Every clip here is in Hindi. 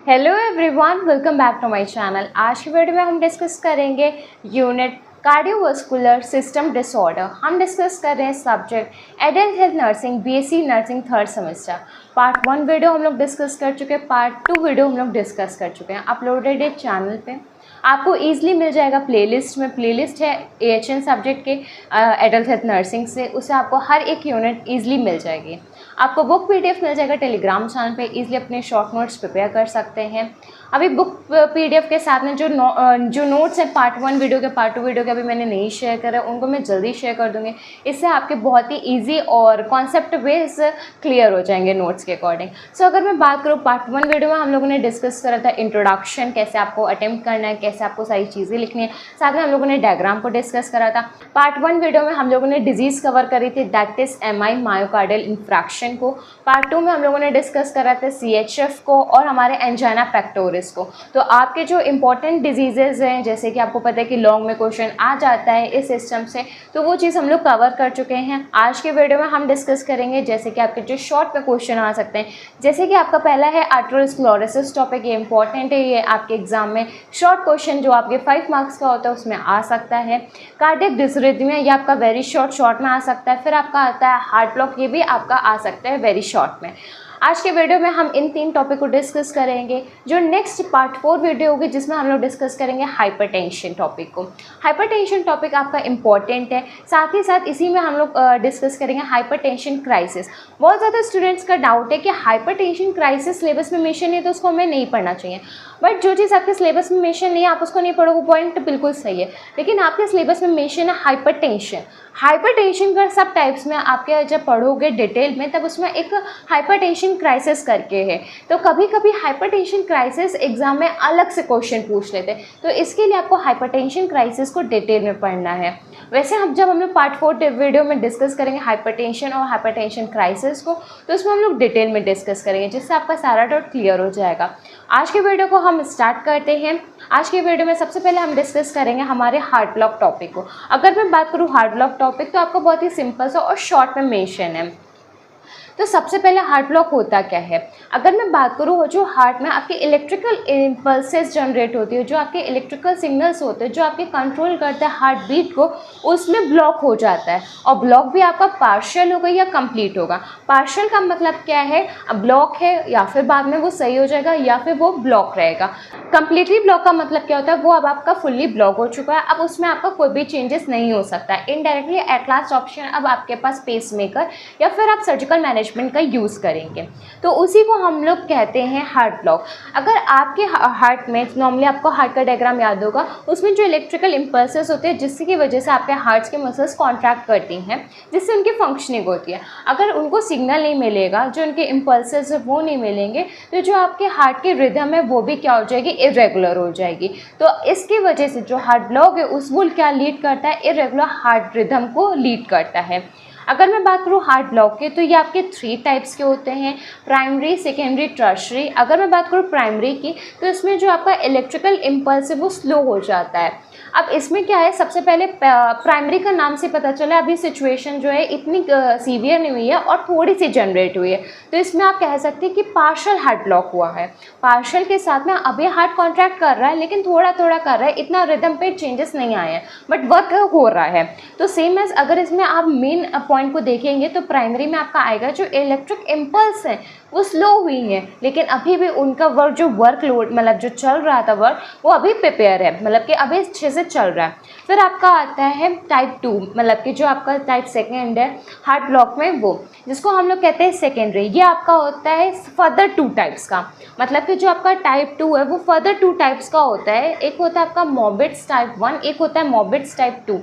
Hello everyone, welcome back to my channel. आज की वीडियो में हम डिस्कस करेंगे यूनिट कार्डियोवास्कुलर सिस्टम डिसऑर्डर। हम डिस्कस कर रहे हैं subject adult health nursing, BSc nursing third semester. Part 1 video हम लोग डिस्कस कर चुके हैं, पार्ट 2 वीडियो हम लोग डिस्कस कर चुके हैं। अपलोडेड है चैनल पे, आपको ईजिली मिल जाएगा प्लेलिस्ट में। प्लेलिस्ट है एएचएन सब्जेक्ट के एडल्ट हेल्थ नर्सिंग से, उससे आपको हर एक यूनिट ईजिली मिल जाएगी। आपको बुक पीडीएफ मिल जाएगा टेलीग्राम चैनल पे, ईजिली अपने शॉर्ट नोट्स प्रिपेयर कर सकते हैं। अभी बुक पीडीएफ के साथ में जो नोट्स हैं पार्ट 1 वीडियो के, पार्ट 2 वीडियो के अभी मैंने नहीं शेयर करा, उनको मैं जल्दी शेयर कर दूँगी। इससे आपके बहुत ही ईजी और कॉन्सेप्ट बेस क्लियर हो जाएंगे नोट्स के अकॉर्डिंग। सो अगर मैं बात करूँ पार्ट 1 वीडियो में हम लोगों ने डिस्कस करा था इंट्रोडक्शन, कैसे आपको अटेम्प्ट करना है, कैसे आपको सारी चीज़ें लिखनी है। साथ में हम लोगों ने डायग्राम को डिस्कस करा था। पार्ट 1 वीडियो में हम लोगों ने डिजीज़ कवर करी थी, that is MI, myocardial infraction को। पार्ट 2 में हम लोगों ने डिस्कस करा था सीएचएफ को और हमारे एंजाइना पेक्टोरिस को। तो आपके जो इंपॉर्टेंट डिजीजेज हैं, जैसे कि आपको पता है कि लॉन्ग में क्वेश्चन आ जाता है इस सिस्टम से, तो वो चीज़ हम लोग कवर कर चुके हैं। आज के वीडियो में हम डिस्कस करेंगे जैसे कि आपके जो शॉर्ट में क्वेश्चन आ सकते हैं, जैसे कि आपका पहला है आर्टेरियोस्क्लेरोसिस टॉपिक। ये इंपॉर्टेंट है, ये आपके एग्जाम में शॉर्ट क्वेश्चन जो आपके 5 मार्क्स का होता है उसमें आ सकता है। कार्डियक डिसरिथमिया, ये आपका वेरी शॉर्ट में आ सकता है। फिर आपका आता है हार्ट ब्लॉक, ये भी आपका आ सकता है वेरी शॉर्ट में। आज के वीडियो में हम इन 3 टॉपिक को डिस्कस करेंगे। जो नेक्स्ट पार्ट 4 वीडियो होगी जिसमें हम लोग डिस्कस करेंगे हाइपरटेंशन टॉपिक को। हाइपरटेंशन टॉपिक आपका इंपॉर्टेंट है, साथ ही साथ इसी में हम लोग डिस्कस करेंगे हाइपरटेंशन क्राइसिस। बहुत ज़्यादा स्टूडेंट्स का डाउट है कि हाइपरटेंशन क्राइसिस सिलेबस में मेंशन है तो उसको हमें नहीं पढ़ना चाहिए। बट जो चीज़ आपके सिलेबस में मेंशन नहीं है आप उसको नहीं पढ़ोगे, पॉइंट बिल्कुल सही है। लेकिन आपके सिलेबस में मेंशन है हाइपरटेंशन। हाइपरटेंशन का सब टाइप्स में आपके जब पढ़ोगे डिटेल में, तब उसमें एक हाइपरटेंशन क्राइसिस करके है। तो कभी कभी हाइपरटेंशन क्राइसिस एग्जाम में अलग से क्वेश्चन पूछ लेते हैं, तो इसके लिए आपको हाइपरटेंशन क्राइसिस को डिटेल में पढ़ना है। वैसे हम लोग पार्ट 4 वीडियो में डिस्कस करेंगे हाइपरटेंशन और हाइपरटेंशन क्राइसिस को, तो उसमें हम लोग डिटेल में डिस्कस करेंगे, जिससे आपका सारा डाउट क्लियर हो जाएगा। आज के वीडियो को हम स्टार्ट करते हैं। आज के वीडियो में सबसे पहले हम डिस्कस करेंगे हमारे हार्ट ब्लॉक टॉपिक को। अगर मैं बात करूँ हार्ट ब्लॉक टॉपिक, तो आपको बहुत ही सिंपल सा और शॉर्ट में मेंशन है। तो सबसे पहले हार्ट ब्लॉक होता क्या है? अगर मैं बात करूँ, जो हार्ट में आपके इलेक्ट्रिकल इम्पल्सेस जनरेट होती है, जो आपके इलेक्ट्रिकल सिग्नल्स होते हैं जो आपके कंट्रोल करते हैं हार्ट बीट को, उसमें ब्लॉक हो जाता है। और ब्लॉक भी आपका पार्शियल होगा या कंप्लीट होगा। पार्शियल का मतलब क्या है? ब्लॉक है या फिर बाद में वो सही हो जाएगा या फिर वो ब्लॉक रहेगा। कंप्लीटली ब्लॉक का मतलब क्या होता है? वो अब आपका फुल्ली ब्लॉक हो चुका है, अब उसमें आपका कोई भी चेंजेस नहीं हो सकता है। इनडायरेक्टली एट लास्ट ऑप्शन अब आपके पास पेसमेकर या फिर आप सर्जिकल मैनेजमेंट का यूज़ करेंगे, तो उसी को हम लोग कहते हैं हार्ट ब्लॉक। अगर आपके हार्ट में नॉर्मली आपको हार्ट का डायग्राम याद होगा, उसमें जो इलेक्ट्रिकल इम्पल्सेस होते हैं जिसकी वजह से आपके हार्ट्स के मसल्स कॉन्ट्रैक्ट करती हैं, जिससे उनकी फंक्शनिंग होती है। अगर उनको सिग्नल नहीं मिलेगा, जो उनके इम्पल्सेस है वो नहीं मिलेंगे, तो जो आपके हार्ट की रिदम है वो भी क्या हो जाएगी? इरेगुलर हो जाएगी। तो इसकी वजह से जो हार्ट ब्लॉक है उस वो क्या लीड करता है? इरेगुलर हार्ट रिदम को लीड करता है। अगर मैं बात करूँ हार्ट ब्लॉक के, तो ये आपके 3 टाइप्स के होते हैं, प्राइमरी, सेकेंडरी, टर्शरी। अगर मैं बात करूँ प्राइमरी की, तो इसमें जो आपका इलेक्ट्रिकल इम्पल्स है वो स्लो हो जाता है। अब इसमें क्या है, सबसे पहले प्राइमरी का नाम से पता चला अभी सिचुएशन जो है इतनी सीवियर नहीं हुई है और थोड़ी सी जनरेट हुई है, तो इसमें आप कह सकते हैं कि पार्शियल हार्ट ब्लॉक हुआ है। पार्शियल के साथ में अभी हार्ट कॉन्ट्रैक्ट कर रहा है, लेकिन थोड़ा थोड़ा कर रहा है, इतना रिदम पे चेंजेस नहीं आए हैं, बट वर्क हो रहा है। तो सेम एज अगर इसमें आप मेन पॉइंट को देखेंगे, तो प्राइमरी में आपका आएगा जो इलेक्ट्रिक इम्पल्स है वो स्लो हुई है, लेकिन अभी भी उनका वर्क जो वर्कलोड मतलब जो चल रहा था वर्क, वो अभी प्रिपेयर है, मतलब कि अभी अच्छे से चल रहा है। फिर आपका आता है टाइप 2, मतलब कि जो आपका टाइप सेकेंड है हार्ट ब्लॉक में, वो जिसको हम लोग कहते हैं सेकेंडरी। ये आपका होता है फर्दर 2 टाइप्स का, मतलब कि जो आपका टाइप 2 है वो फर्दर 2 टाइप्स का होता है। एक होता है आपका मॉर्बिड्स टाइप 1, एक होता है मॉर्बिड्स टाइप 2।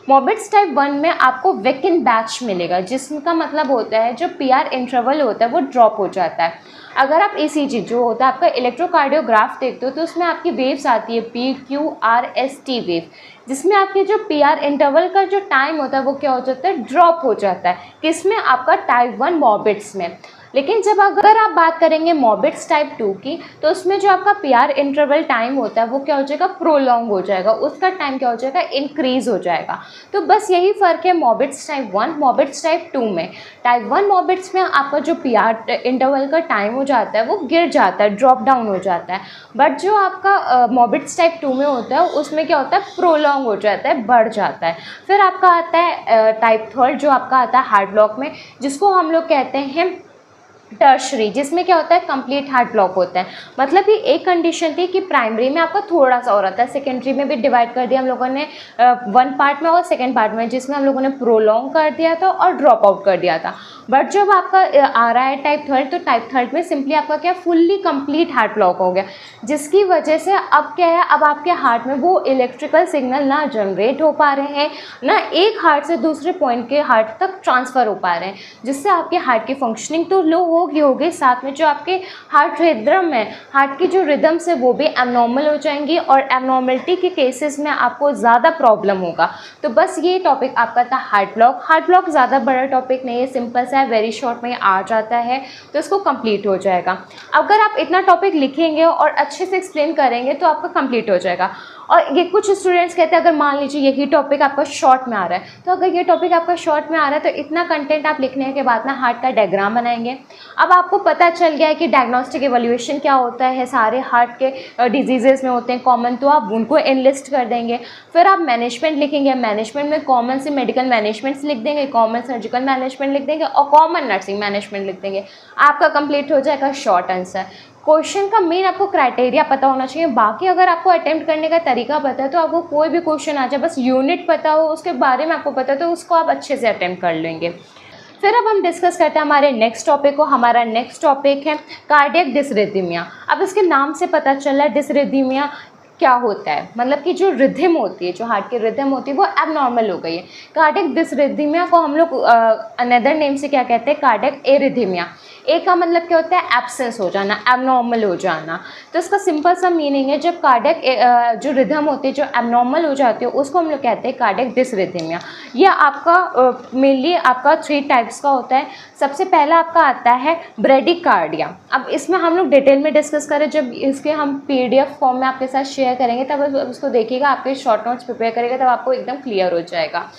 मॉर्बिड्स टाइप 1 में आपको वेकेंट बैच मिलेगा, जिसका मतलब होता है जो पीआर इंटरवल होता है वो ड्रॉप हो जाता है। अगर आप ईसीजी जो होता है आपका इलेक्ट्रोकार्डियोग्राफ देखते हो, तो उसमें आपकी वेव्स आती है PQRST वेव, जिसमें आपके जो पीआर इंटरवल का जो टाइम होता है वो क्या हो जाता है? ड्रॉप हो जाता है। किसमें? आपका टाइप 1 मॉर्बिड्स में। लेकिन जब अगर आप बात करेंगे मॉर्बिड्स टाइप 2 की, तो उसमें जो आपका पीआर इंटरवल टाइम होता है वो क्या हो जाएगा, प्रोलॉन्ग हो जाएगा, उसका टाइम क्या हो जाएगा, इंक्रीज हो जाएगा। तो बस यही फ़र्क है मॉर्बिड्स टाइप 1 मॉर्बिड्स टाइप 2 में। टाइप 1 मॉर्बिड्स में आपका जो पीआर इंटरवल का टाइम हो जाता है वो गिर जाता है, ड्रॉप डाउन हो जाता है। बट जो आपका मॉर्बिड्स टाइप 2 में होता है उसमें क्या होता है, प्रोलॉन्ग हो जाता है, बढ़ जाता है। फिर आपका आता है टाइप 3 जो आपका आता है हार्ट ब्लॉक में, जिसको हम लोग कहते हैं टर्शरी, जिसमें क्या होता है, कंप्लीट हार्ट ब्लॉक होता है। मतलब कि एक कंडीशन थी कि प्राइमरी में आपका थोड़ा सा हो रहा था, सेकेंडरी में भी डिवाइड कर दिया हम लोगों ने वन पार्ट में और सेकेंड पार्ट में, जिसमें हम लोगों ने प्रोलॉन्ग कर दिया था और ड्रॉप आउट कर दिया था। बट जब आपका आ रहा है टाइप 3, तो टाइप 3 में सिंपली आपका क्या, फुल्ली कंप्लीट हार्ट ब्लॉक हो गया, जिसकी वजह से अब क्या है, अब आपके हार्ट में वो इलेक्ट्रिकल सिग्नल ना जनरेट हो पा रहे हैं, ना एक हार्ट से दूसरे पॉइंट के हार्ट तक ट्रांसफ़र हो पा रहे हैं, जिससे आपके हार्ट की फंक्शनिंग तो लो होगी, साथ में जो आपके हार्ट रिदम है, हार्ट की जो रिदम्स है वो भी एबनॉर्मल हो जाएंगी, और एबनॉर्मलिटी के केसेस में आपको ज़्यादा प्रॉब्लम होगा। तो बस ये टॉपिक आपका था हार्ट ब्लॉक। हार्ट ब्लॉक ज़्यादा बड़ा टॉपिक नहीं है, सिंपल सा है, वेरी शॉर्ट में आ जाता है, तो इसको कंप्लीट हो जाएगा। अगर आप इतना टॉपिक लिखेंगे और अच्छे से एक्सप्लेन करेंगे तो आपका कंप्लीट हो जाएगा। और ये कुछ स्टूडेंट्स कहते हैं अगर मान लीजिए यही टॉपिक आपका शॉर्ट में आ रहा है, तो अगर ये टॉपिक आपका शॉर्ट में आ रहा है तो इतना कंटेंट आप लिखने के बाद ना हार्ट का डायग्राम बनाएंगे। अब आपको पता चल गया है कि डायग्नोस्टिक एवोल्यूशन क्या होता है, सारे हार्ट के डिजीजेस में होते हैं कॉमन, तो आप उनको एनलिस्ट कर देंगे। फिर आप मैनेजमेंट लिखेंगे, मैनेजमेंट में कॉमन से मेडिकल मैनेजमेंट्स लिख देंगे, कॉमन सर्जिकल मैनेजमेंट लिख देंगे और कॉमन नर्सिंग मैनेजमेंट लिख देंगे। आपका कंप्लीट हो जाएगा शॉर्ट आंसर। क्वेश्चन का मेन आपको क्राइटेरिया पता होना चाहिए, बाकी अगर आपको अटेम्प्ट करने का तरीका पता है तो आपको कोई भी क्वेश्चन आ जाए, बस यूनिट पता हो, उसके बारे में आपको पता है, तो उसको आप अच्छे से अटेम्प्ट कर लेंगे। फिर अब हम डिस्कस करते हैं हमारे नेक्स्ट टॉपिक को। हमारा नेक्स्ट टॉपिक है कार्डियक डिसरिथमिया। अब इसके नाम से पता चला डिसरिथमिया क्या होता है, मतलब कि जो रिदम होती है, जो हार्ट की रिदम होती है वो एबनॉर्मल हो गई है। कार्डियक डिसरिथमिया को हम लोग अनदर नेम से क्या कहते हैं, कार्डियक एरिथमिया। ए का मतलब क्या होता है, एब्सेंस हो जाना, एबनॉर्मल हो जाना। तो इसका सिंपल सा मीनिंग है, जब कार्डियक जो रिदम होती है जो एबनॉर्मल हो जाती है उसको हम लोग कहते हैं कार्डियक डिसरिथमिया। यह आपका मेनली आपका 3 टाइप्स का होता है। सबसे पहला आपका आता है ब्रेडिकार्डिया। अब इसमें हम लोग डिटेल में डिस्कस करें, जब इसके हम PDF फॉर्म में आपके साथ शेयर करेंगे तब उसको देखिएगा, आपके शॉर्ट नोट्स प्रिपेयर करेगा तब आपको एकदम क्लियर हो जाएगा।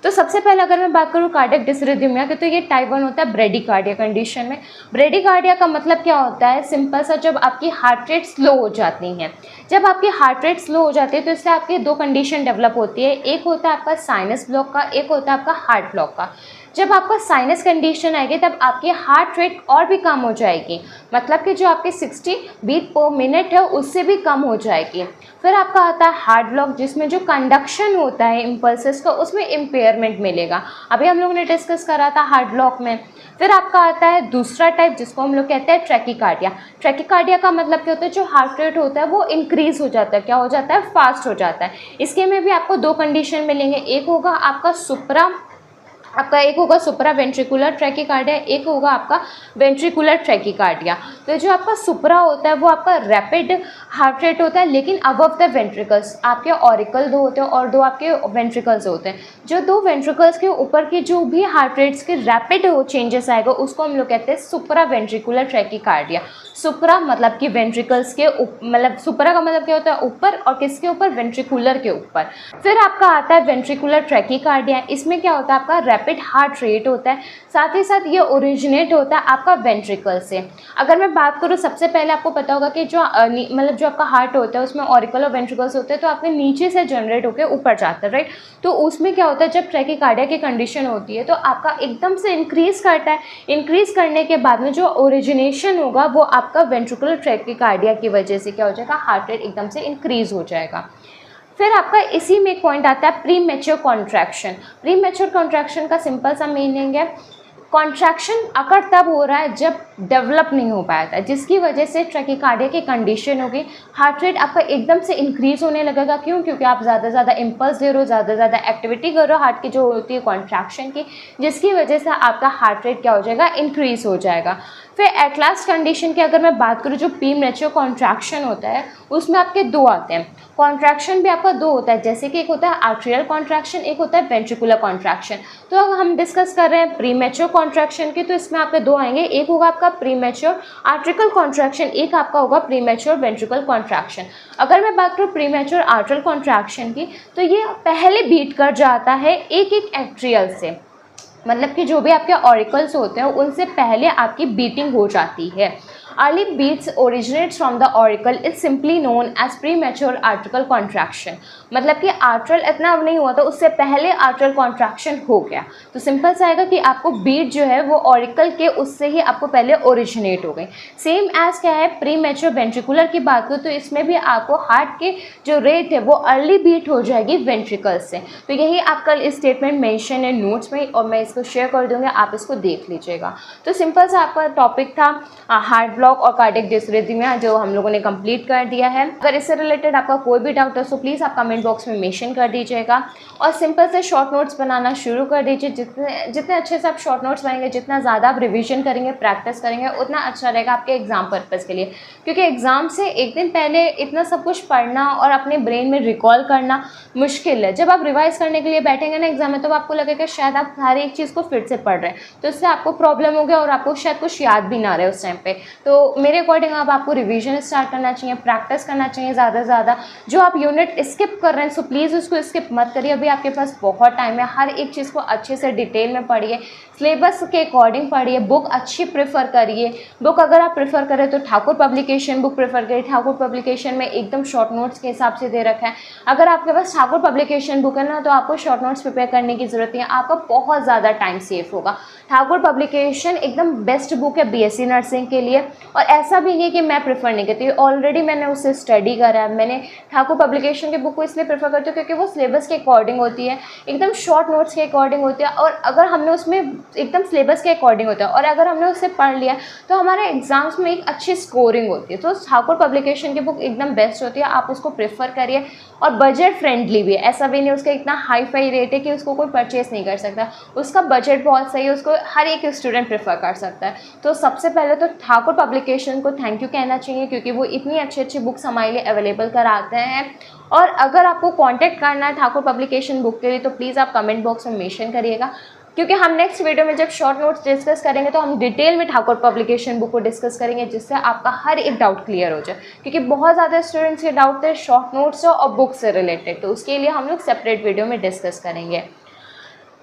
तो सबसे पहले अगर मैं बात करूँ कार्डियक डिसरिथमिया की, तो ये टाइप 1 होता है ब्रेडिकार्डिया कंडीशन में। ब्रेडिकार्डिया का मतलब क्या होता है, सिंपल सा, जब आपकी हार्ट रेट स्लो हो जाती हैं। जब आपकी हार्ट रेट स्लो हो जाती है तो इससे आपके 2 कंडीशन डेवलप होती है, एक होता है आपका साइनस ब्लॉक का, एक होता है आपका हार्ट ब्लॉक का। जब आपका साइनस कंडीशन आएगी तब आपकी हार्ट रेट और भी कम हो जाएगी, मतलब कि जो आपकी 60 बीट पर मिनट है उससे भी कम हो जाएगी। फिर आपका आता है हार्ट ब्लॉक, जिसमें जो कंडक्शन होता है इम्पल्सेस का उसमें इम्पेयरमेंट मिलेगा, अभी हम लोगों ने डिस्कस करा था हार्ट ब्लॉक में। फिर आपका आता है दूसरा टाइप जिसको हम लोग कहते हैं ट्रैकीकार्डिया। ट्रैकीकार्डिया का मतलब क्या होता है, जो हार्ट रेट होता है वो इंक्रीज हो जाता है, क्या हो जाता है, फास्ट हो जाता है। इसके में भी आपको 2 कंडीशन मिलेंगे, एक होगा आपका एक होगा सुप्रा वेंट्रिकुलर ट्रैकीकार्डिया, एक होगा आपका वेंट्रिकुलर ट्रैकीकार्डिया। तो जो आपका सुप्रा होता है वो आपका रैपिड हार्ट रेट होता है, लेकिन अबव द वेंट्रिकल्स आपके ऑरिकल 2 होते हैं और 2 आपके वेंट्रिकल्स होते हैं। जो 2 वेंट्रिकल्स के ऊपर की जो भी हार्ट रेट्स के रैपिड चेंजेस आएगा उसको हम लोग कहते हैं सुप्रा वेंट्रिकुलर ट्रैकीकार्डिया। सुप्रा मतलब कि वेंट्रिकल्स के मतलब सुप्रा का मतलब क्या होता है, ऊपर, और किसके ऊपर, वेंट्रिकुलर के ऊपर। फिर आपका आता है वेंट्रिकुलर ट्रैकीकार्डिया। इसमें क्या होता है, आपका रैपिड हार्ट रेट होता है, साथ ही साथ ये ओरिजिनेट होता है आपका वेंट्रिकल से। अगर मैं बात करूँ, सबसे पहले आपको पता होगा कि जो मतलब जो आपका हार्ट होता है उसमें ऑरिकल और वेंट्रिकल्स होते हैं, तो आपके नीचे से जनरेट होकर ऊपर जाता है, राइट। तो उसमें क्या होता है, जब ट्रैकीकार्डिया की कंडीशन होती है तो आपका एकदम से इंक्रीज करता है। इंक्रीज करने के बाद में जो ओरिजिनेशन होगा वो आपका वेंट्रिकुलर ट्रैकीकार्डिया की वजह से क्या हो जाएगा, हार्ट रेट एकदम से इंक्रीज हो जाएगा। फिर आपका इसी में एक पॉइंट आता है pre mature contraction. Pre mature contraction का सिंपल सा मीनिंग है, कॉन्ट्रैक्शन अगर तब हो रहा है जब डेवलप नहीं हो पाया था, जिसकी वजह से ट्रैकीकार्डिया की कंडीशन होगी, हार्ट रेट आपका एकदम से इंक्रीज होने लगेगा। क्यों? क्योंकि आप ज़्यादा से ज़्यादा इम्पल्स दे रहे हो, ज़्यादा से ज़्यादा एक्टिविटी कर रहे हो हार्ट की जो होती है कॉन्ट्रैक्शन की, जिसकी वजह से आपका हार्ट रेट क्या हो जाएगा, इंक्रीज हो जाएगा। फिर एट लास्ट कंडीशन की अगर मैं बात करूँ, जो प्री मैच्योर कॉन्ट्रैक्शन होता है उसमें आपके 2 आते हैं। कॉन्ट्रैक्शन भी आपका 2 होता है, जैसे कि एक होता है आर्ट्रियल कॉन्ट्रैक्शन, एक होता है वेंट्रिकुलर कॉन्ट्रैक्शन। तो अब हम डिस्कस कर रहे हैं प्री मैच्योर कॉन्ट्रैक्शन के, तो इसमें आपके दो आएंगे, एक होगा आपका प्रीमेच्योर आर्ट्रिकल कॉन्ट्रैक्शन, एक आपका होगा प्रीमेच्योर वेंट्रिकल कॉन्ट्रैक्शन। अगर मैं बात करूँ प्रीमेच्योर आर्ट्रिकल कॉन्ट्रैक्शन की, तो ये पहले बीट कर जाता है एक एक एट्रियल से, मतलब कि जो भी आपके ऑरिकल्स होते हैं उनसे पहले आपकी बीटिंग हो जाती है। Early beats originates from the auricle is simply known as premature आर्ट्रिकल कॉन्ट्रैक्शन, मतलब कि आर्ट्रल इतना अब नहीं हुआ था, उससे पहले आर्ट्रल कॉन्ट्रैक्शन हो गया। तो सिंपल सा आएगा कि आपको बीट जो है वो ऑरिकल के उससे ही आपको पहले ओरिजिनेट हो गई। सेम एज क्या है प्रीमेच्योर वेंट्रिकुलर की बात करूँ तो इसमें भी आपको हार्ट के जो रेट है वो अर्ली बीट हो जाएगी वेंट्रिकल से। तो यही आपका स्टेटमेंट मेंशन है नोट्स में और मैं इसको शेयर कर दूँगी, आप इसको देख लीजिएगा। तो सिंपल सा आपका टॉपिक था हार्ट ब्लॉक और कार्डियक डिसरिथमिया जो हम लोगों ने कंप्लीट कर दिया है। अगर इससे रिलेटेड आपका कोई भी डाउट है तो प्लीज़ आप कमेंट बॉक्स में मेंशन कर दीजिएगा और सिंपल से शॉर्ट नोट्स बनाना शुरू कर दीजिए। जितने अच्छे से आप शॉर्ट नोट्स बनाएंगे, जितना ज़्यादा आप रिवीजन करेंगे, प्रैक्टिस करेंगे, उतना अच्छा रहेगा आपके एग्जाम पर्पज़ के लिए, क्योंकि एग्जाम से एक दिन पहले इतना सब कुछ पढ़ना और अपने ब्रेन में रिकॉल करना मुश्किल है। जब आप रिवाइज करने के लिए बैठेंगे ना एग्जाम में तो आपको लगेगा शायद आप हर एक चीज़ को फिर से पढ़ रहे हैं, तो इससे आपको प्रॉब्लम हो गया और आपको शायद कुछ याद भी ना रहे उस टाइम पे। तो मेरे अकॉर्डिंग अब आपको रिवीजन स्टार्ट करना चाहिए, प्रैक्टिस करना चाहिए ज़्यादा से ज़्यादा। जो आप यूनिट स्किप कर रहे हैं सो प्लीज़ उसको स्किप मत करिए, अभी आपके पास बहुत टाइम है। हर एक चीज़ को अच्छे से डिटेल में पढ़िए, सिलेबस के अकॉर्डिंग पढ़िए, बुक अच्छी प्रेफर करिए। बुक अगर आप प्रेफर करें तो ठाकुर पब्लिकेशन बुक प्रेफर करिए। ठाकुर पब्लिकेशन में एकदम शॉर्ट नोट्स के हिसाब से दे रखा है। अगर आपके पास ठाकुर पब्लिकेशन बुक है ना तो आपको शॉर्ट नोट्स प्रिपेयर करने की ज़रूरत नहीं है, आपका बहुत ज़्यादा टाइम सेव होगा। ठाकुर पब्लिकेशन एकदम बेस्ट बुक है बीएससी नर्सिंग के लिए, और ऐसा भी नहीं कि मैं प्रेफर नहीं करती, ऑलरेडी मैंने उससे स्टडी करा है। मैंने ठाकुर पब्लिकेशन के बुक को इसलिए प्रेफर करती हूँ क्योंकि वो सिलेबस के अकॉर्डिंग होती है, एकदम शॉर्ट नोट्स के अकॉर्डिंग होती है, और अगर हमने उसमें एकदम सिलेबस के अकॉर्डिंग होता है और अगर हमने उससे पढ़ लिया तो हमारे एग्जाम्स में एक अच्छी स्कोरिंग होती है। तो ठाकुर पब्लिकेशन की बुक एकदम बेस्ट होती है, आप उसको प्रेफर करिए। और बजट फ्रेंडली भी है, ऐसा भी नहीं उसका इतना हाई फाई रेट है कि उसको कोई परचेस नहीं कर सकता, उसका बजट बहुत सही है, उसको हर एक स्टूडेंट प्रेफर कर सकता है। तो सबसे पहले तो ठाकुर पब्लिकेशन को थैंक यू कहना चाहिए क्योंकि वो इतनी अच्छी अच्छी बुक्स हमारे लिए अवेलेबल कराते हैं। और अगर आपको कांटेक्ट करना है ठाकुर पब्लिकेशन बुक के लिए तो प्लीज़ आप कमेंट बॉक्स में मेंशन करिएगा, क्योंकि हम नेक्स्ट वीडियो में जब शॉर्ट नोट्स डिस्कस करेंगे तो हम डिटेल में ठाकुर पब्लिकेशन बुक को डिस्कस करेंगे, जिससे आपका हर एक डाउट क्लियर हो जाए। क्योंकि बहुत ज़्यादा स्टूडेंट्स के डाउट थे शॉर्ट नोट्स से और बुक से रिलेटेड, तो उसके लिए हम लोग सेपरेट वीडियो में डिस्कस करेंगे।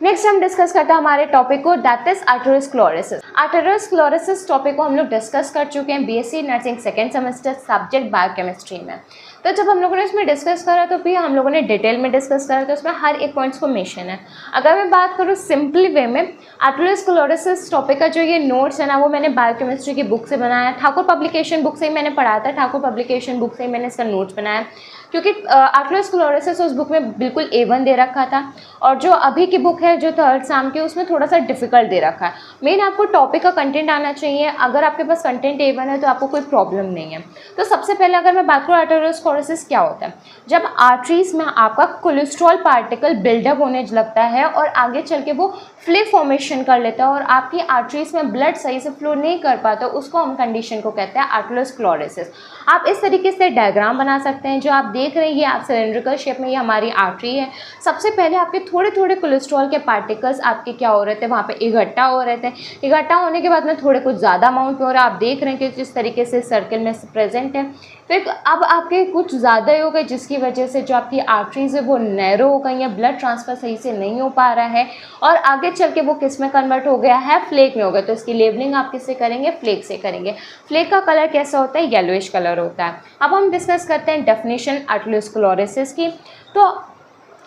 नेक्स्ट हम डिस्कस करते हैं हमारे टॉपिक को, that is arteriosclerosis. Arteriosclerosis topic को हम लोग डिस्कस कर चुके हैं BSc nursing second semester subject biochemistry में। तो जब हम लोगों ने इसमें डिस्कस करा तो भी हम लोगों ने डिटेल में डिस्कस करा, तो उसमें हर एक पॉइंट्स को मेंशन है। अगर मैं बात करूँ सिंपल वे में, आर्टेरियोस्क्लेरोसिस टॉपिक का जो ये नोट्स है ना वो मैंने बायोकेमिस्ट्री की बुक से बनाया, ठाकुर पब्लिकेशन बुक से ही मैंने पढ़ाया था, ठाकुर पब्लिकेशन बुक से ही मैंने इसका नोट्स बनाया, क्योंकि आर्टेरियोस्क्लेरोसिस उस बुक में बिल्कुल A1 दे रखा था, और जो अभी की बुक है जो थर्ड साम की उसमें थोड़ा सा डिफिकल्ट दे रखा है। मेन आपको टॉपिक का कंटेंट आना चाहिए, अगर आपके पास कंटेंट A1 है तो आपको कोई प्रॉब्लम नहीं है। तो सबसे पहले अगर मैं बात करूँ आर्टेरियोस्क्लेरोसिस क्या होता है, जब आर्टरीज में आपका कोलेस्ट्रॉल पार्टिकल बिल्डअप होने लगता है और आगे चल के वो फ्ले फॉर्मेशन कर लेता है और आपकी आर्टरीज में ब्लड सही से फ्लो नहीं कर पाता, उसको हम कंडीशन को कहते हैं आर्टेरियोस्क्लेरोसिस। आप इस तरीके से डायग्राम बना सकते हैं, जो आप देख रहे हैं ये आप सिलेंड्रिकल शेप में, ये हमारी आर्टरी है। सबसे पहले आपके थोड़े थोड़े कोलेस्ट्रॉल के पार्टिकल्स आपके क्या हो रहे थे, वहाँ पे इकट्ठा हो रहे थे। इकट्ठा होने के बाद में थोड़े कुछ ज़्यादा अमाउंट में हो रहा है, आप देख रहे हैं कि जिस तरीके से सर्कल में प्रेजेंट है। फिर अब आपके कुछ ज़्यादा ही हो गए, जिसकी वजह से जो आपकी आर्टरीज है वो नैरो हो गई हैं, ब्लड ट्रांसफ़र सही से नहीं हो पा रहा है, और आगे चल के वो किस में कन्वर्ट हो गया है, फ्लेक में हो गया। तो इसकी लेबलिंग आप किससे करेंगे, फ्लेक से करेंगे। फ्लेक का कलर कैसा होता है, येलोइश कलर होता है। अब हम डिस्कस करते हैं डेफिनेशन आर्टेरियोस्क्लेरोसिस की। तो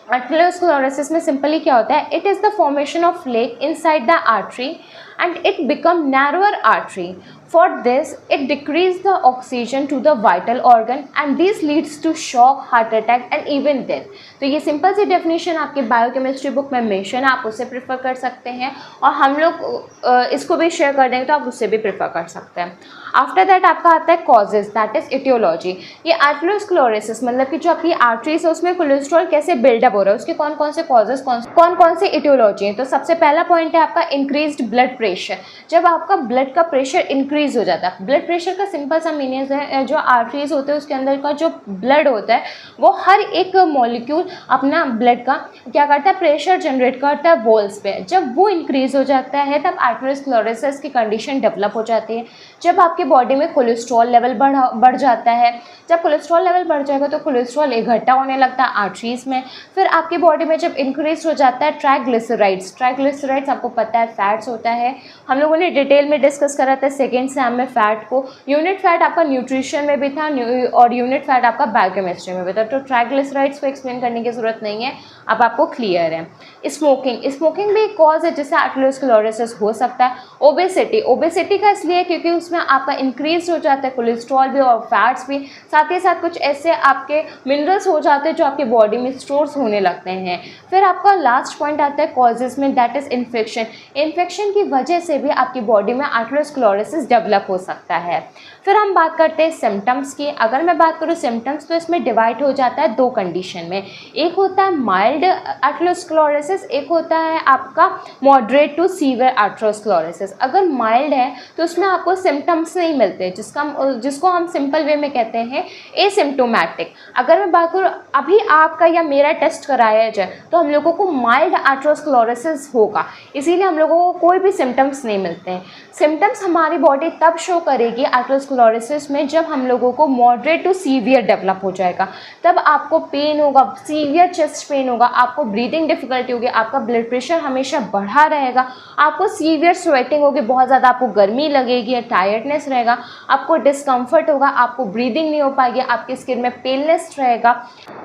आर्टेरियोस्क्लेरोसिस में सिंपली क्या होता है, it is the formation of plaque inside the artery and it become narrower artery. For this, it decrease the oxygen to the vital organ and this leads to shock, heart attack and even death. तो ये सिंपल सी डेफिनेशन आपके बायोकेमिस्ट्री बुक में मेंशन है, आप उससे प्रेफर कर सकते हैं, और हम लोग इसको भी शेयर कर देंगे तो आप उससे भी प्रेफर कर सकते हैं। आफ्टर दैट आपका आता है कॉजेज, दैट इज इटियोलॉजी। ये आर्टेरियोस्क्लेरोसिस मतलब कि जो आपकी आर्टरीज है उसमें कोलेस्ट्रॉल कैसे बिल्डअप हो रहा है, उसके कौन कौन से कॉजेज, कौन कौन से इटियोलॉजी हैं। तो सबसे पहला पॉइंट है आपका इंक्रीज्ड ब्लड प्रेशर, जब आपका ब्लड का प्रेशर इंक्रीज हो जाता है। ब्लड प्रेशर का सिंपल सा मीनिंग है जो आर्टरीज होते हैं उसके अंदर का जो ब्लड होता है वो हर एक मॉलिक्यूल अपना ब्लड का क्या करता है, प्रेशर जनरेट करता है वॉल्स पे। जब वो इंक्रीज हो जाता है तब आर्टेरियोस्क्लेरोसिस की कंडीशन डेवलप हो जाती है। जब आपके बॉडी में कोलेस्ट्रॉल लेवल बढ़ जाता है, जब कोलेस्ट्रॉल लेवल बढ़ जाएगा तो कोलेस्ट्रॉल इकट्ठा होने लगता है आर्टरीज में। फिर आपकी बॉडी में जब इंक्रीज हो जाता है ट्राइग्लिसराइड्स आपको पता है फैट्स होता है, हम लोगों ने डिटेल में डिस्कस करा था सेकेंड सेम में फैट को। यूनिट फैट आपका न्यूट्रिशन में भी था और यूनिट फैट आपका बायोकेमिस्ट्री में भी था, तो ट्राइग्लिसराइड्स को एक्सप्लेन करने की जरूरत नहीं है, अब आपको क्लियर है। स्मोकिंग भी एक कॉज है जिससे आर्टेरियोस्क्लेरोसिस हो सकता है। ओबेसिटी का इसलिए क्योंकि उसमें आपका इंक्रीज हो जाता है कोलेस्ट्रॉल भी और फैट्स भी, साथ ही साथ कुछ ऐसे आपके मिनरल्स हो जाते हैं जो आपके बॉडी में स्टोर्स होने लगते हैं। फिर आपका लास्ट पॉइंट आता है कॉजेज में, दैट इज इन्फेक्शन की वजह से भी आपकी बॉडी में आर्टेरियोस्क्लेरोसिस डेवलप हो सकता है। फिर हम बात करते हैं सिम्टम्स की। अगर मैं बात करूँ सिम्टम्स तो इसमें डिवाइड हो जाता है दो कंडीशन में, एक होता है माइल्ड आर्टेरियोस्क्लेरोसिस, एक होता है आपका मॉडरेट टू सीवियर आर्टेरियोस्क्लेरोसिस। अगर माइल्ड है तो उसमें आपको सिम्टम्स नहीं मिलते, जिसको हम सिंपल वे में कहते हैं एसिम्प्टोमेटिक। अगर मैं बात करूँ अभी आपका या मेरा टेस्ट कराया जाए तो हम लोगों को माइल्ड आर्टेरियोस्क्लेरोसिस होगा, इसीलिए हम लोगों को कोई भी सिम्टम्स नहीं मिलते हैं। सिम्टम्स हमारी बॉडी तब शो करेगी आर्टेरियोस्क्लेरोसिस में जब हम लोगों को मॉडरेट टू सीवियर डेवलप हो जाएगा, तब आपको पेन होगा, सीवियर चेस्ट पेन होगा, आपको ब्रीदिंग डिफिकल्टी होगी, आपका ब्लड प्रेशर हमेशा बढ़ा रहेगा, आपको सीवियर स्वेटिंग होगी, बहुत ज़्यादा आपको गर्मी लगेगी, टायर्डनेस रहेगा, आपको डिस्कम्फर्ट होगा, आपको ब्रीदिंग नहीं हो पाएगी, आपकी स्किन में पेलनेस रहेगा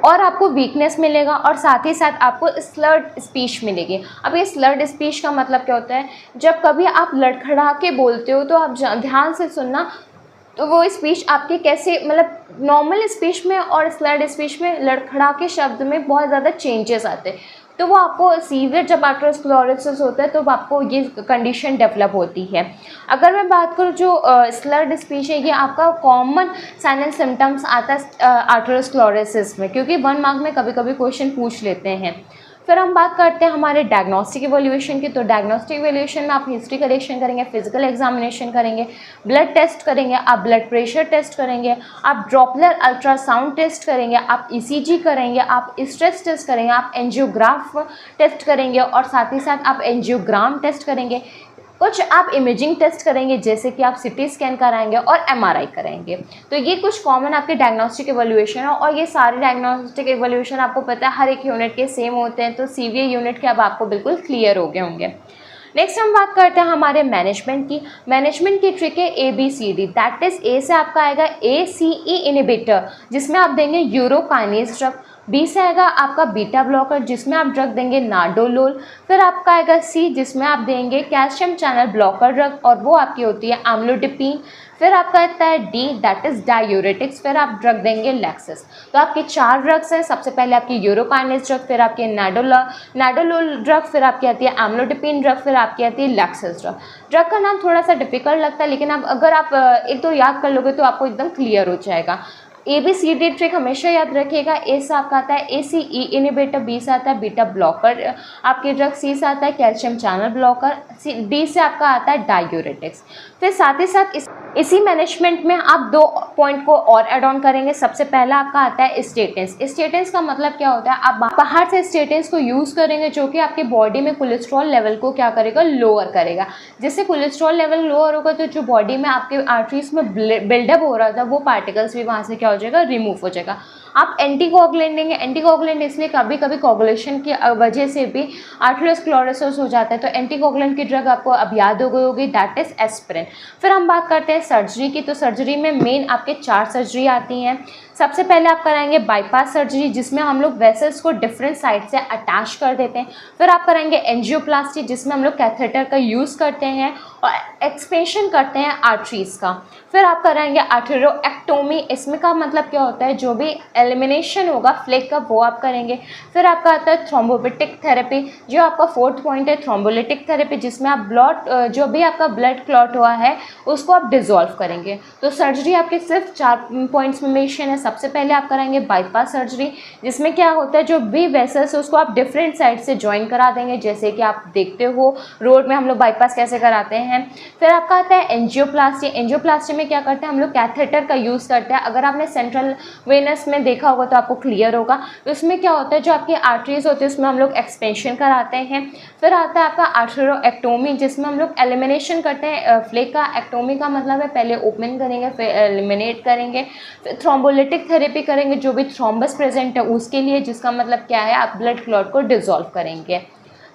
और आपको वीकनेस मिलेगा और साथ ही साथ आपको स्लर्ड स्पीच मिलेगी। अब ये स्लर्ड स्पीच का मतलब क्या होता है, जब कभी आप लड़खड़ा के बोलते हो तो आप ध्यान से सुनना, तो वो स्पीच आपके कैसे, मतलब नॉर्मल स्पीच में और स्लर्ड स्पीच में लड़खड़ा के शब्द में बहुत ज़्यादा चेंजेस आते हैं, तो वो आपको सीवियर जब आर्टेरियोस्क्लेरोसिस होता है तो आपको ये कंडीशन डेवलप होती है। अगर मैं बात करूँ जो स्लर्ड स्पीच है, ये आपका कॉमन साइन एंड सिम्टम्स आता है आर्टेरियोस्क्लेरोसिस में, क्योंकि 1 मार्क में कभी कभी क्वेश्चन पूछ लेते हैं। फिर हम बात करते हैं हमारे डायग्नोस्टिक इवैल्यूएशन की। तो डायग्नोस्टिक इवैल्यूएशन में आप हिस्ट्री कलेक्शन करेंगे, फिजिकल एग्जामिनेशन करेंगे, ब्लड टेस्ट करेंगे, आप ब्लड प्रेशर टेस्ट करेंगे, आप ड्रॉपलर अल्ट्रासाउंड टेस्ट करेंगे, आप ईसीजी करेंगे, आप स्ट्रेस टेस्ट करेंगे, आप एंजियोग्राफ टेस्ट करेंगे और साथ ही साथ आप एंजियोग्राम टेस्ट करेंगे। कुछ आप इमेजिंग टेस्ट करेंगे जैसे कि आप सिटी स्कैन कराएंगे और एमआरआई कराएंगे। तो ये कुछ कॉमन आपके डायग्नोस्टिक इवैल्यूएशन है और ये सारे डायग्नोस्टिक इवैल्यूएशन आपको पता है हर एक यूनिट के सेम होते हैं, तो सीवीए यूनिट के अब आपको बिल्कुल क्लियर हो गए होंगे। नेक्स्ट हम बात करते हैं हमारे मैनेजमेंट की। मैनेजमेंट की ट्रिक है ABCD, दैट इज ए से आपका आएगा ACE इनिबिटर जिसमें आप देंगे यूरोकाइनेज ड्रग, बी से आएगा आपका बीटा ब्लॉकर जिसमें आप ड्रग देंगे नाडोलोल, फिर आपका आएगा सी जिसमें आप देंगे कैल्शियम चैनल ब्लॉकर ड्रग और वो आपकी होती है एम्लोडिपिन, फिर आपका आता है डी दैट इज डायूरेटिक्स, फिर आप ड्रग देंगे लैक्सिस। तो आपके 4 ड्रग्स हैं, सबसे पहले आपकी यूरोकाइनेज ड्रग, फिर आपकी नाडोलोल ड्रग, फिर आपकी आती है एम्लोडिपिन ड्रग, फिर आपकी आती है लैक्सिस ड्रग। ड्रग का नाम थोड़ा सा डिफिकल्ट लगता है लेकिन अगर आप एक तो याद कर लोगे तो आपको एकदम क्लियर हो जाएगा। ABCD ट्रिक हमेशा याद रखिएगा। ए से आपका आता है ACE इनिबिटर, बी से आता है बीटा ब्लॉकर आपके ड्रग, सी से आता है कैल्शियम चैनल ब्लॉकर, डी से आपका आता है डायूरेटिक्स। फिर साथ ही साथ इसी मैनेजमेंट में आप 2 पॉइंट को और एड ऑन करेंगे। सबसे पहला आपका आता है स्टेटेंस। स्टेटेंस का मतलब क्या होता है, आप बाहर से स्टेटेंस को यूज़ करेंगे जो कि आपके बॉडी में कोलेस्ट्रॉल लेवल को क्या करेगा, लोअर करेगा। जिससे कोलेस्ट्रॉल लेवल लोअर होगा तो जो बॉडी में आपके आर्टरीज में बिल्डअप हो रहा था वो पार्टिकल्स भी वहाँ से क्या हो जाएगा, रिमूव हो जाएगा। आप एंटीकोगुलेंट देंगे, एंटीकोगुलेंट इसलिए कभी कभी कोगुलेशन की वजह से भी आर्टेरियोस्क्लेरोसिस हो जाता है, तो एंटीकोगुलेंट की ड्रग आपको अब याद हो गई होगी, दैट इज एस्पिरिन। फिर हम बात करते हैं सर्जरी की। तो सर्जरी में मेन आपके 4 सर्जरी आती हैं। सबसे पहले आप कराएंगे बाईपास सर्जरी जिसमें हम लोग वेसल्स को डिफरेंट साइड से अटैच कर देते हैं। फिर आप कराएंगे एंजियोप्लास्टी जिसमें हम लोग कैथेटर का यूज़ करते हैं और एक्सपेंशन करते हैं आर्टरीज का। फिर आप कराएंगे आर्टेरियोएक्टोमी, इसमें का मतलब क्या होता है, जो भी एलिमिनेशन होगा फ्लेक का वो आप करेंगे। फिर आपका आता है थ्रोम्बोलिटिक थेरेपी, जो आपका 4th पॉइंट है थ्रोम्बोलिटिक थेरेपी, जिसमें आप ब्लड जो भी आपका ब्लड क्लॉट हुआ है उसको आप डिज़ोल्व करेंगे। तो सर्जरी आपके सिर्फ 4 पॉइंट्स में मेंशन है। सबसे पहले आप कराएंगे बाईपास सर्जरी, जिसमें क्या होता है जो भी वेसल्स है उसको आप डिफरेंट साइड से ज्वाइन करा देंगे, जैसे कि आप देखते हो रोड में हम लोग बाईपास कैसे कराते हैं। फिर आपका आता है एंजियोप्लास्टी। एंजियोप्लास्टी में क्या करते हैं हम लोग कैथेटर का यूज़ करते हैं। अगर आपने सेंट्रल वेनस में देखा होगा तो आपको क्लियर होगा। तो इसमें क्या होता है जो आपकी आर्टरीज होती है उसमें हम लोग एक्सपेंशन कराते हैं। फिर आता है आपका आर्थरोएक्टोमी, जिसमें हम लोग एलिमिनेशन करते हैं फ्लेक का। एक्टोमी का मतलब है पहले ओपन करेंगे फिर एलिमिनेट करेंगे। फिर थ्रोम्बोलिटिक थेरेपी करेंगे जो भी थ्रोम्बस प्रेजेंट है उसके लिए, जिसका मतलब क्या है आप ब्लड क्लॉट को डिसॉल्व करेंगे।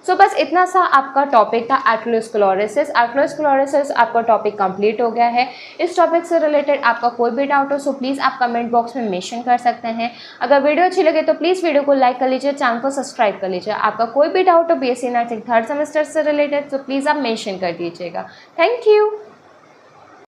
सो बस इतना सा आपका टॉपिक था एथेरोस्क्लेरोसिस। एथेरोस्क्लेरोसिस आपका टॉपिक कंप्लीट हो गया है। इस टॉपिक से रिलेटेड आपका कोई भी डाउट हो सो प्लीज़ आप कमेंट बॉक्स में मेंशन कर सकते हैं। अगर वीडियो अच्छी लगे तो प्लीज़ वीडियो को लाइक कर लीजिए, चैनल को सब्सक्राइब कर लीजिए। आपका कोई भी डाउट हो बीएससी नर्सिंग 3rd सेमेस्टर से रिलेटेड तो प्लीज़ आप मेंशन कर दीजिएगा। Thank you.